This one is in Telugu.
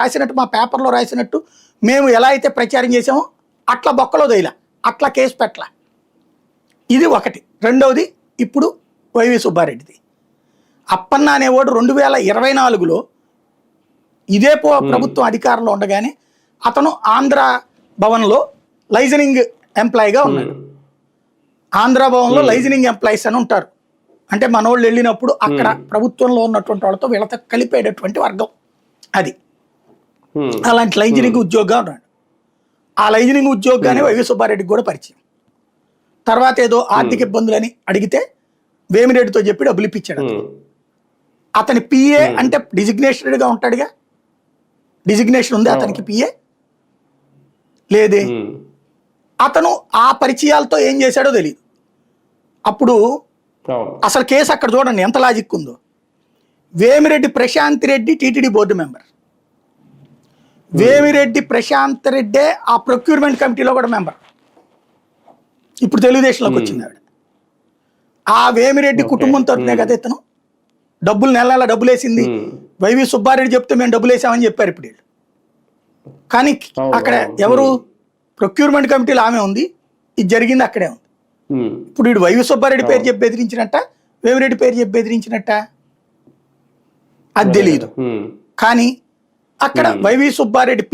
రాసినట్టు మా పేపర్లో రాసినట్టు మేము ఎలా అయితే ప్రచారం చేసామో అట్లా బొక్కలో దొయ్యలా, అట్లా కేసు పెట్టలా. ఇది ఒకటి. రెండవది ఇప్పుడు వైవి సుబ్బారెడ్డిది. అప్పన్న అనేవాడు 2024లో ఇదే ప్రభుత్వం అధికారంలో ఉండగానే అతను ఆంధ్ర భవన్లో లైజనింగ్ ఎంప్లాయీగా ఉన్నాడు. ఆంధ్ర భవన్లో లైజనింగ్ ఎంప్లాయీస్ అని ఉంటారు. అంటే మనోళ్ళు వెళ్ళినప్పుడు అక్కడ ప్రభుత్వంలో ఉన్నటువంటి వాళ్ళతో వీళ్ళతో కలిపేటటువంటి వర్గం అది. అలాంటి లైజనింగ్ ఉద్యోగంగా ఉన్నాడు. ఆ లైజనింగ్ ఉద్యోగానే వైవి సుబ్బారెడ్డికి కూడా పరిచయం. తర్వాత ఏదో ఆర్థిక ఇబ్బందులని అడిగితే వేమిరెడ్డితో చెప్పి డబ్బులు ఇప్పించాడు. అతని పిఏ అంటే డిజిగ్నేషన్గా ఉంటాడుగా, డిజిగ్నేషన్ ఉంది అతనికి, పిఏ లేదే. అతను ఆ పరిచయాలతో ఏం చేశాడో తెలియదు. అప్పుడు అసలు కేసు అక్కడ చూడండి ఎంత లాజిక్ ఉందో. Vemireddy Prashanth Reddy TTD board member, Vemireddy Prashanth రెడ్డే ఆ ప్రొక్యూర్మెంట్ కమిటీలో కూడా మెంబర్. ఇప్పుడు తెలుగుదేశంలోకి వచ్చింది ఆవిడ. ఆ వేమిరెడ్డి కుటుంబం తరపునే కదా ఇతను డబ్బులు నెల నెల డబ్బులు వేసింది. వైవి సుబ్బారెడ్డి చెప్తే మేము డబ్బులు వేసామని చెప్పారు ఇప్పుడు వీళ్ళు. కానీ అక్కడ ఎవరు ప్రొక్యూర్మెంట్ కమిటీలో ఆమె ఉంది, ఇది జరిగింది అక్కడే ఉంది. ఇప్పుడు వీడు వైవి సుబ్బారెడ్డి పేరు చెప్పి బెదిరించినట్ట, వేమిరెడ్డి పేరు చెప్పి బెదిరించినట్ట అది తెలియదు. కానీ అక్కడ వైవి సుబ్బారెడ్డి